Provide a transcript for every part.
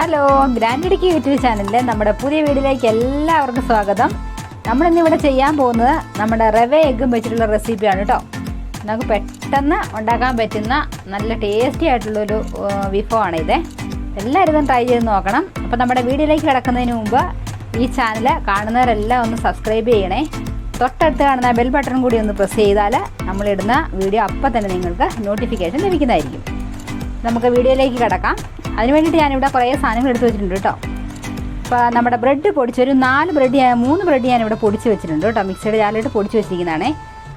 Hello, grand Idukki YouTube ചാനലിലെ നമ്മുടെ പുതിയ വീഡിയോയിലേക്ക് എല്ലാവർക്കും സ്വാഗതം. നമ്മളിന്നിവിടെ ചെയ്യാൻ പോകുന്നത് നമ്മുടെ റവ എഗ്ഗും വെച്ചിട്ടുള്ള റെസിപ്പിയാണ് കേട്ടോ. നമുക്ക് പെട്ടെന്ന് ഉണ്ടാക്കാൻ പറ്റുന്ന നല്ല ടേസ്റ്റി ആയിട്ടുള്ളൊരു വിഭവമാണിത്. എല്ലാവരും ഇതും ട്രൈ ചെയ്ത് നോക്കണം. അപ്പോൾ നമ്മുടെ വീഡിയോയിലേക്ക് കിടക്കുന്നതിന് മുമ്പ് ഈ ചാനൽ കാണുന്നവരെല്ലാം ഒന്ന് സബ്സ്ക്രൈബ് ചെയ്യണേ. തൊട്ടടുത്ത് കാണുന്ന ബെൽ ബട്ടൺ കൂടി ഒന്ന് പ്രസ് ചെയ്താൽ നമ്മളിടുന്ന വീഡിയോ അപ്പം തന്നെ നിങ്ങൾക്ക് നോട്ടിഫിക്കേഷൻ ലഭിക്കുന്നതായിരിക്കും. നമുക്ക് വീഡിയോയിലേക്ക് കിടക്കാം. അതിന് വേണ്ടിയിട്ട് ഞാനിവിടെ കുറേ സാധനങ്ങൾ എടുത്ത് വെച്ചിട്ടുണ്ട് കേട്ടോ. അപ്പോൾ നമ്മുടെ ബ്രെഡ് പൊടിച്ചൊരു 3 ബ്രെഡ് ഞാനിവിടെ പൊടിച്ച് വെച്ചിട്ടുണ്ട് കേട്ടോ. മിക്സിയുടെ ജാറിലിട്ട് പൊടിച്ച് വെച്ചിരിക്കുന്നതാണ്.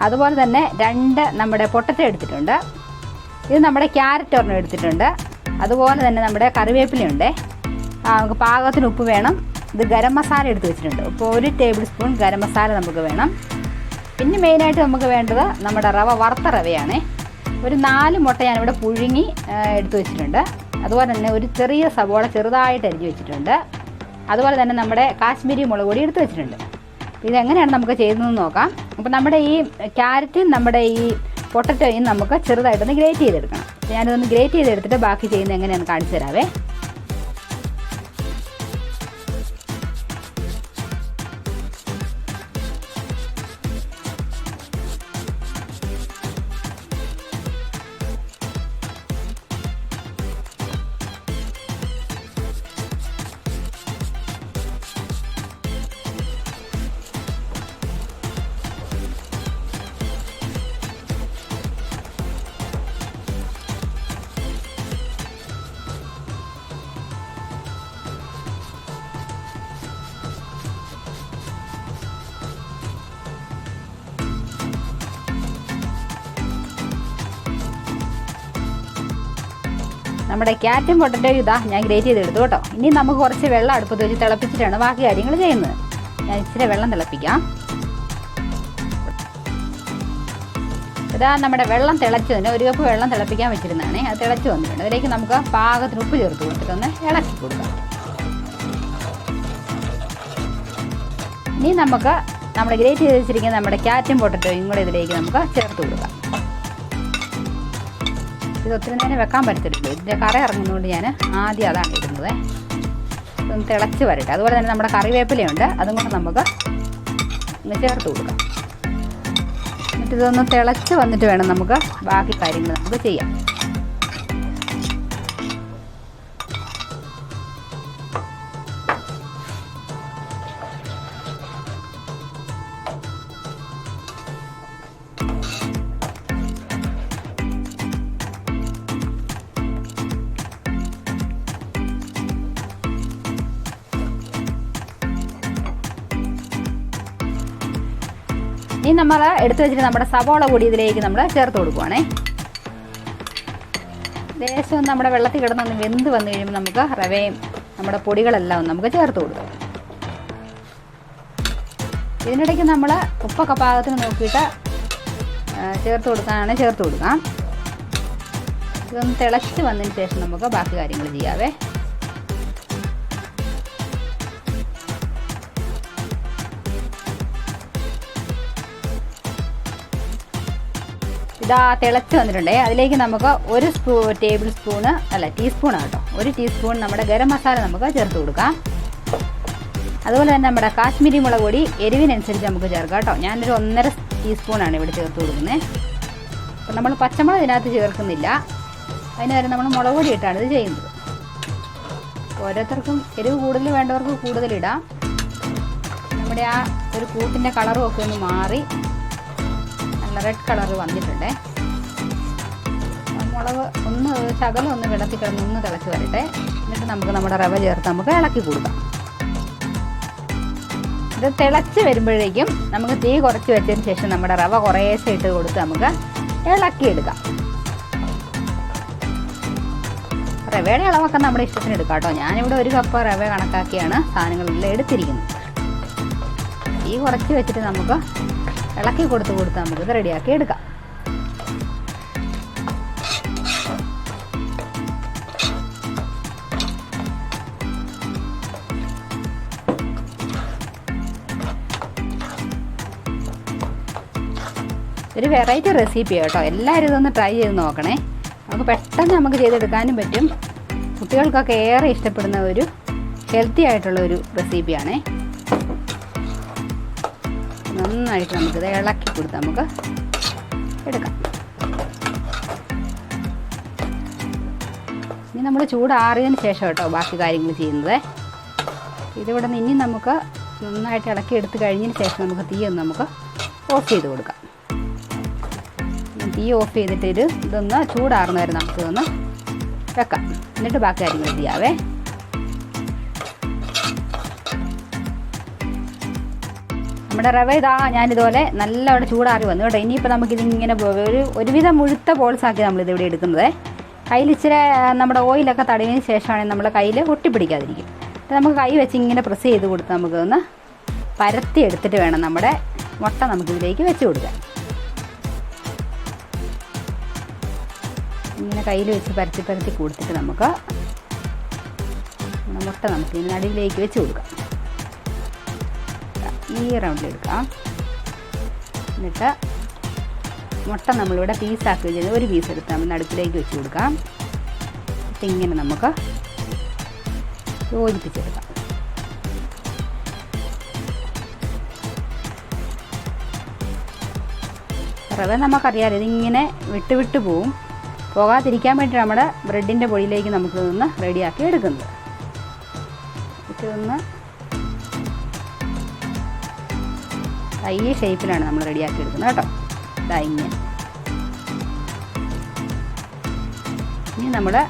അതുപോലെ തന്നെ 2 നമ്മുടെ പൊട്ടറ്റോ എടുത്തിട്ടുണ്ട്. ഇത് നമ്മുടെ ക്യാരറ്റ് ഒരെണ്ണം എടുത്തിട്ടുണ്ട്. അതുപോലെ തന്നെ നമ്മുടെ കറിവേപ്പിലയുണ്ട്. നമുക്ക് പാകത്തിന് ഉപ്പ് വേണം. ഇത് ഗരം മസാല എടുത്ത് വെച്ചിട്ടുണ്ട്. ഇപ്പോൾ 1 ടേബിൾ സ്പൂൺ ഗരം മസാല നമുക്ക് വേണം. പിന്നെ മെയിനായിട്ട് നമുക്ക് വേണ്ടത് നമ്മുടെ വറുത്ത റവയാണ്. ഒരു 4 മുട്ട ഞാനിവിടെ പുഴുങ്ങി എടുത്ത് വെച്ചിട്ടുണ്ട്. അതുപോലെ തന്നെ ഒരു ചെറിയ സവോള ചെറുതായിട്ട് അരിഞ്ഞ് വെച്ചിട്ടുണ്ട്. അതുപോലെ തന്നെ നമ്മുടെ കാശ്മീരി മുളക് പൊടി എടുത്ത് വെച്ചിട്ടുണ്ട്. ഇതെങ്ങനെയാണ് നമുക്ക് ചെയ്യുന്നതെന്ന് നോക്കാം. അപ്പോൾ നമ്മുടെ ഈ ക്യാരറ്റും നമ്മുടെ ഈ പൊട്ടറ്റോയും നമുക്ക് ചെറുതായിട്ടൊന്ന് ഗ്രേറ്റ് ചെയ്തെടുക്കണം. ഞാനിതൊന്ന് ഗ്രേറ്റ് ചെയ്തെടുത്തിട്ട് ബാക്കി ചെയ്യുന്നത് എങ്ങനെയാണെന്ന് കാണിച്ചു തരാവേ. നമ്മുടെ ക്യാരറ്റും പൊട്ടറ്റോ ഇതാ ഞാൻ ഗ്രേറ്റ് ചെയ്തെടുത്തു കേട്ടോ. ഇനി നമുക്ക് കുറച്ച് വെള്ളം അടുപ്പത്ത് വെച്ച് തിളപ്പിച്ചിട്ടാണ് ബാക്കി കാര്യങ്ങൾ ചെയ്യുന്നത്. ഞാൻ ഇച്ചിരി വെള്ളം തിളപ്പിക്കാം. ഇതാ നമ്മുടെ വെള്ളം തിളച്ചതിന് 1 കപ്പ് വെള്ളം തിളപ്പിക്കാൻ വെച്ചിരുന്നതാണ്. അത് തിളച്ച് വന്നിട്ടുണ്ട്. അതിലേക്ക് നമുക്ക് പാകത്തിന് ഉപ്പ് ചേർത്ത് കൊടുത്തിട്ടൊന്ന് ഇളക്കി കൊടുക്കാം. ഇനി നമുക്ക് നമ്മൾ ഗ്രേറ്റ് ചെയ്ത് വെച്ചിരിക്കുന്ന നമ്മുടെ ക്യാരറ്റും പൊട്ടറ്റോയും കൂടെ ഇതിലേക്ക് നമുക്ക് ചേർത്ത് കൊടുക്കാം. ഇത് ഒത്തിരി നേരം വെക്കാൻ പറ്റത്തില്ലല്ലോ. ഇതിൻ്റെ കറി ഇറങ്ങുന്നതുകൊണ്ട് ഞാൻ ആദ്യം അതാണ് ഇടുന്നത്. ഇതൊന്ന് തിളച്ച് വരട്ടെ. അതുപോലെ തന്നെ നമ്മുടെ കറിവേപ്പിലയുണ്ട്. അതും കൂടെ നമുക്ക് ഇന്ന് ചേർത്ത് കൊടുക്കാം. എന്നിട്ട് ഇതൊന്ന് തിളച്ച് വന്നിട്ട് വേണം നമുക്ക് ബാക്കി കാര്യങ്ങൾ നമുക്ക് ചെയ്യാം. ഇനി നമ്മൾ എടുത്തു വെച്ചിട്ട് നമ്മുടെ സവോള കൂടി ഇതിലേക്ക് നമ്മൾ ചേർത്ത് കൊടുക്കുവാണേ. ലേശം നമ്മുടെ വെള്ളത്തിൽ കിടന്നൊന്ന് വെന്ത് വന്നു കഴിയുമ്പോൾ നമുക്ക് റവയും നമ്മുടെ പൊടികളെല്ലാം ഒന്ന് നമുക്ക് ചേർത്ത് കൊടുക്കാം. ഇതിനിടയ്ക്ക് നമ്മൾ ഉപ്പൊക്കെ പാകത്തിന് നോക്കിയിട്ട് ചേർത്ത് കൊടുക്കാനാണ് ചേർത്ത് കൊടുക്കാം. ഇതൊന്ന് തിളച്ച് വന്നതിന് ശേഷം നമുക്ക് ബാക്കി കാര്യങ്ങൾ ചെയ്യാവേ. ഇതാ തിളച്ച് വന്നിട്ടുണ്ട്. അതിലേക്ക് നമുക്ക് 1 ടീസ്പൂണാണ് കേട്ടോ. 1 ടീസ്പൂൺ നമ്മുടെ ഗരം മസാല നമുക്ക് ചേർത്ത് കൊടുക്കാം. അതുപോലെ തന്നെ നമ്മുടെ കാശ്മീരി മുളക് പൊടി എരിവിനനുസരിച്ച് നമുക്ക് ചേർക്കാം കേട്ടോ. ഞാനൊരു 1.5 ടീസ്പൂണാണ് ഇവിടെ ചേർത്ത് കൊടുക്കുന്നത്. അപ്പം നമ്മൾ പച്ചമുളക് ഇതിനകത്ത് ചേർക്കുന്നില്ല. അതിന് വരെ നമ്മൾ മുളക് പൊടി ഇട്ടാണ് ഇത് ചെയ്യുന്നത്. ഓരോരുത്തർക്കും എരിവ് കൂടുതൽ വേണ്ടവർക്ക് കൂടുതലിടാം. നമ്മുടെ ആ ഒരു കൂട്ടിൻ്റെ കളറും ഒക്കെ ഒന്ന് മാറി നല്ല റെഡ് കളർ വന്നിട്ടുണ്ട്. മുളക് ഒന്ന് ശകലം ഒന്ന് വെള്ളത്തിൽ കിടന്ന് ഒന്ന് തിളച്ച് വരട്ടെ. എന്നിട്ട് നമുക്ക് നമ്മുടെ റവ ചേർത്ത് നമുക്ക് ഇളക്കി കൊടുക്കാം. ഇത് തിളച്ച് വരുമ്പോഴേക്കും നമുക്ക് തീ കുറച്ച് വെച്ചതിന് ശേഷം നമ്മുടെ റവ കുറേശ്ശെ ഇട്ട് കൊടുത്ത് നമുക്ക് ഇളക്കിയെടുക്കാം. റവയുടെ അളവൊക്കെ നമ്മുടെ ഇഷ്ടത്തിന് എടുക്കാം കേട്ടോ. ഞാനിവിടെ 1 കപ്പ് റവ കണക്കാക്കിയാണ് സാധനങ്ങളെല്ലാം എടുത്തിരിക്കുന്നത്. തീ കുറച്ച് വെച്ചിട്ട് നമുക്ക് ഇളക്കി കൊടുത്ത് നമുക്കിത് റെഡിയാക്കി എടുക്കാം. ഒരു വെറൈറ്റി റെസിപ്പി കേട്ടോ. എല്ലാവരും ഇതൊന്ന് ട്രൈ ചെയ്ത് നോക്കണേ. നമുക്ക് പെട്ടെന്ന് നമുക്ക് ചെയ്തെടുക്കാനും പറ്റും. കുട്ടികൾക്കൊക്കെ ഏറെ ഇഷ്ടപ്പെടുന്ന ഒരു ഹെൽത്തി ആയിട്ടുള്ള ഒരു റെസിപ്പിയാണേ. നന്നായിട്ട് നമുക്കിത് ഇളക്കി കൊടുത്ത് നമുക്ക് എടുക്കാം. ഇനി നമ്മൾ ചൂടാറിയതിന് ശേഷം കേട്ടോ ബാക്കി കാര്യങ്ങൾ ചെയ്യുന്നത്. ഇതിവിടെ നിന്ന് ഇനി നമുക്ക് നന്നായിട്ട് ഇളക്കി എടുത്ത് കഴിഞ്ഞതിന് ശേഷം നമുക്ക് തീ ഒന്ന് നമുക്ക് ഓഫ് ചെയ്ത് കൊടുക്കാം. തീ ഓഫ് ചെയ്തിട്ട് ഇതൊന്ന് ചൂടാറുന്ന വരെ നമുക്കിതൊന്ന് വെക്കാം. എന്നിട്ട് ബാക്കി കാര്യങ്ങൾ ചെയ്യാവേ. നമ്മുടെ റവ ഇതാ ഞാനിതുപോലെ നല്ലവണ്ണം ചൂടാറി വന്നു കേട്ടോ. ഇനിയിപ്പോൾ നമുക്കിതിങ്ങനെ ഒരുവിധം മുഴുത്ത ബോൾസാക്കി നമ്മളിതിവിടെ എടുക്കുന്നത്. കയ്യിൽ ഇച്ചിരി നമ്മുടെ ഓയിലൊക്കെ തടവിയതിന് ശേഷമാണെങ്കിൽ നമ്മുടെ കയ്യിൽ ഒട്ടിപ്പിടിക്കാതിരിക്കും. നമുക്ക് കൈ വെച്ച് ഇങ്ങനെ പ്രസ് ചെയ്ത് കൊടുത്ത് നമുക്കൊന്ന് പരത്തി എടുത്തിട്ട് വേണം നമ്മുടെ മുട്ട നമുക്കിതിലേക്ക് വെച്ച് കൊടുക്കാൻ. ഇങ്ങനെ കയ്യിൽ വെച്ച് പരത്തി പരത്തി കൊടുത്തിട്ട് നമുക്ക് മുട്ട നമുക്ക് ഇതിന് നടുവിലേക്ക് വെച്ച് കൊടുക്കാം. ഈ റൗണ്ടിലെടുക്കാം. എന്നിട്ട് മുട്ട നമ്മളിവിടെ പീസാക്കി വെച്ചത് ഒരു പീസ് എടുത്ത് നമ്മൾ നടുക്കിലേക്ക് വെച്ച് കൊടുക്കാം. എന്നിട്ട് ഇങ്ങനെ നമുക്ക് യോജിപ്പിച്ചെടുക്കാം. റവ നമുക്കറിയാലോ ഇതിങ്ങനെ വിട്ട് വിട്ട് പോവും. പോകാതിരിക്കാൻ വേണ്ടി നമ്മുടെ ബ്രെഡിൻ്റെ പൊടിയിലേക്ക് നമുക്ക് നിന്ന് റെഡിയാക്കി എടുക്കുന്നത്. ഇതൊന്ന് ഈ ഷേപ്പിലാണ് നമ്മൾ റെഡിയാക്കി എടുക്കുന്നത് കേട്ടോ. ഇങ്ങനെ ഇനി നമ്മുടെ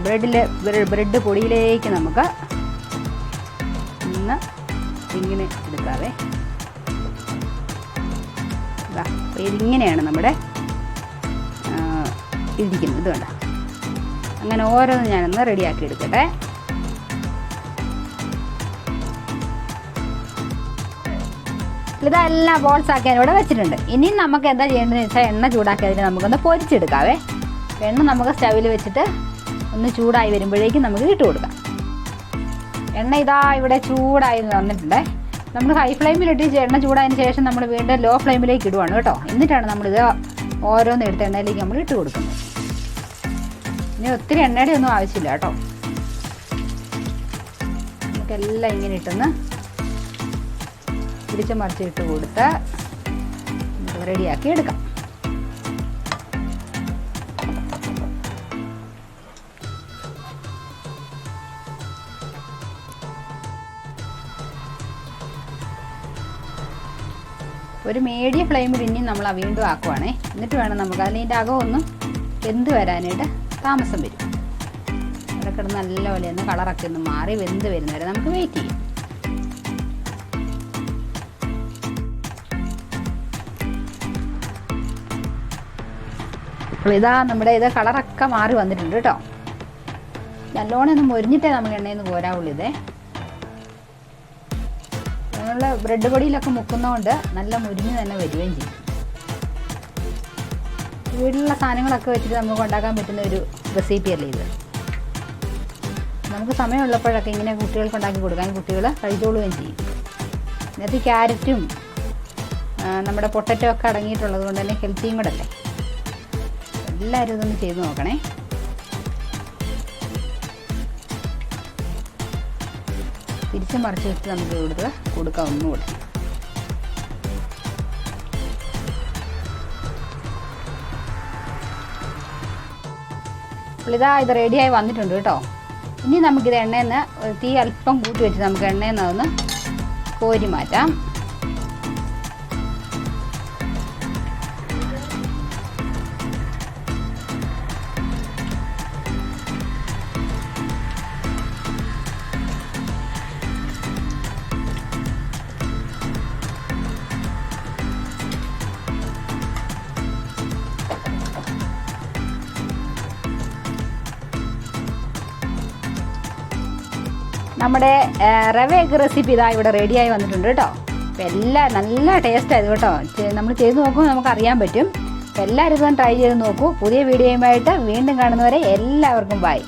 ബ്രെഡ് പൊടിയിലേക്ക് നമുക്ക് ഇങ്ങനെ എടുക്കാവേ. അപ്പോൾ ഇതിങ്ങനെയാണ് നമ്മുടെ ഇരിക്കുന്നത്. ഇത് വേണ്ട അങ്ങനെ ഓരോന്ന് ഞാനൊന്ന് റെഡിയാക്കി എടുക്കട്ടെ. ഇതെല്ലാം ബോൾസാക്കി ഞാനിവിടെ വെച്ചിട്ടുണ്ട്. ഇനി നമുക്ക് എന്താ ചെയ്യേണ്ടതെന്ന് വെച്ചാൽ എണ്ണ ചൂടാക്കി അതിൽ നമുക്കൊന്ന് പൊരിച്ചെടുക്കാവേ. എണ്ണ നമുക്ക് സ്റ്റവിൽ വെച്ചിട്ട് ഒന്ന് ചൂടായി വരുമ്പോഴേക്കും നമുക്ക് ഇട്ട് കൊടുക്കാം. എണ്ണ ഇതാ ഇവിടെ ചൂടായി വന്നിട്ടുണ്ട്. നമ്മൾ ഹൈ ഫ്ലെയിമിലിട്ട് എണ്ണ ചൂടായതിന് ശേഷം നമ്മൾ വീണ്ടും ലോ ഫ്ലെയിമിലേക്ക് ഇടുവാണ് കേട്ടോ. എന്നിട്ടാണ് നമ്മളിത് ഓരോന്ന് എടുത്ത എണ്ണയിലേക്ക് നമ്മൾ ഇട്ട് കൊടുക്കുന്നത്. ഇനി ഒത്തിരി എണ്ണയുടെ ഒന്നും ആവശ്യമില്ല കേട്ടോ. നമുക്കെല്ലാം ഇങ്ങനെ ഇട്ടൊന്ന് പിടിച്ച് മറിച്ചിട്ട് കൊടുത്ത് റെഡിയാക്കി എടുക്കാം. ഒരു മീഡിയം ഫ്ലെയിമിൽ ഇനിയും നമ്മൾ വീണ്ടും ആക്കുവാണേ. എന്നിട്ട് വേണം നമുക്ക് അതിൻ്റെ അകമൊന്നും വെന്ത് വരാനായിട്ട് താമസം വരും. ഇടയ്ക്കിടെ നല്ലപോലെ ഒന്ന് കളറൊക്കെ ഒന്ന് മാറി വെന്ത് വരുന്നവരെ നമുക്ക് വെയിറ്റ് ചെയ്യും. അപ്പോൾ ഇതാ നമ്മുടെ കളറൊക്കെ മാറി വന്നിട്ടുണ്ട് കേട്ടോ. നല്ലോണം ഒന്ന് മൊരിഞ്ഞിട്ടേ നമ്മൾ എണ്ണയിൽ നിന്ന് കോരാവുള്ളൂ. ഇതേ നമ്മൾ ബ്രെഡ് പൊടിയിലൊക്കെ മുക്കുന്നതുകൊണ്ട് നല്ല മുരിഞ്ഞ് തന്നെ വരികയും ചെയ്യും. വീട്ടിലുള്ള സാധനങ്ങളൊക്കെ വെച്ചിട്ട് നമുക്ക് ഉണ്ടാക്കാൻ പറ്റുന്ന ഒരു റെസിപ്പി അല്ലേ ഇത്. നമുക്ക് സമയമുള്ളപ്പോഴൊക്കെ ഇങ്ങനെ കുട്ടികൾക്ക് ഉണ്ടാക്കി കൊടുക്കാൻ കുട്ടികൾ കഴിച്ചോളുകയും ചെയ്യും. ഇതിനകത്ത് ക്യാരറ്റും നമ്മുടെ പൊട്ടറ്റോ ഒക്കെ അടങ്ങിയിട്ടുള്ളത് കൊണ്ട് തന്നെ ഹെൽത്തിയും കൂടെ അല്ലേ. എല്ലാവരും ഇതൊന്ന് ചെയ്ത് നോക്കണേ. തിരിച്ച് മറിച്ച് വെച്ച് നമുക്ക് കൊടുക്കാം ഒന്നുകൂടെ. അപ്പോൾ ഇത് റെഡിയായി വന്നിട്ടുണ്ട് കേട്ടോ. ഇനി നമുക്കിത് എണ്ണയിൽ നിന്ന് തീ അല്പം കൂട്ടി വെച്ച് നമുക്ക് എണ്ണയിൽ നിന്ന് അതൊന്ന് കോരി മാറ്റാം. നമ്മുടെ റവ എഗ് റെസിപ്പി ഇതാ ഇവിടെ റെഡിയായി വന്നിട്ടുണ്ട് കേട്ടോ. അപ്പോൾ നല്ല ടേസ്റ്റായത് കേട്ടോ. നമ്മൾ ചെയ്ത് നോക്കുമ്പോൾ നമുക്കറിയാൻ പറ്റും. അപ്പോൾ എല്ലാവരും ഇതൊന്ന് ട്രൈ ചെയ്ത് നോക്കൂ. പുതിയ വീഡിയോയുമായിട്ട് വീണ്ടും കാണുന്നവരെ എല്ലാവർക്കും ബൈ.